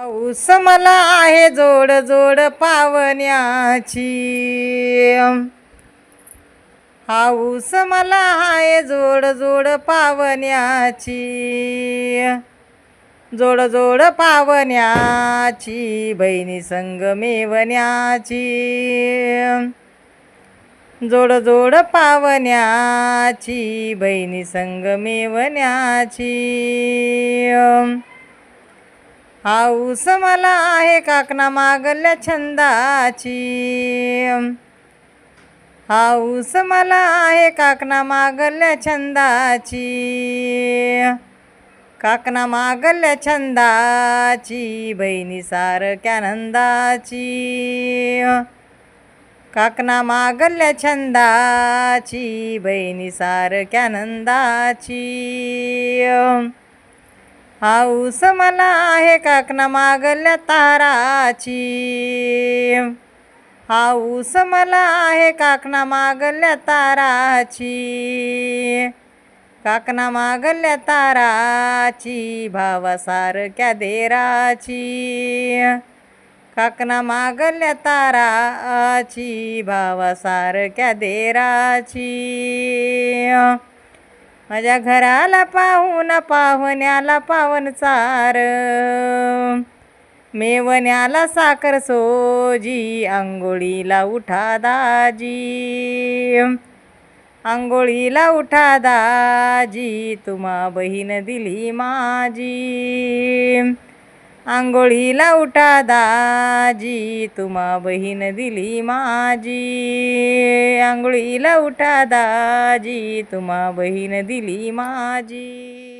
पाऊस मला आहे जोड जोड पावण्याची, हाऊस मला आहे जोड जोड पावण्याची, जोड जोड पावण्याची बहिणी संग मेवण्याची, जोड जोड पावण्याची बहिणी संग मेवण्याची, हाऊस मला आहे काकना मागल्या छंदाची, हाऊस मला आहे काकना मागल्या छंदाची, काकना मागल्या छंदाची बहिणी सारख्या नंदाची, काकना मागल्या छंदाची बहिणी सारख्या नंदाची, हाऊस मला आहे काकना मागल्या ताराची, हाऊस मला आहे काकना मागल्या ताराची, काकना मागल्या ताराची भावासारख्या देराची, काकना मागल्या ताराची भावासारख्या देराची, माझ्या घराला पाहून पाहुण्याला पावनचार, मेवण्याला साखर सोजी, आंघोळीला उठा दाजी, आंघोळीला उठा दाजी तुम्हा बहीण दिली माझी, आंघोळीला उठा दाजी तुम्हा बहीण दिली माझी, आंघोळीला उठा दाजी तुम्हा बहीण दिली माझी.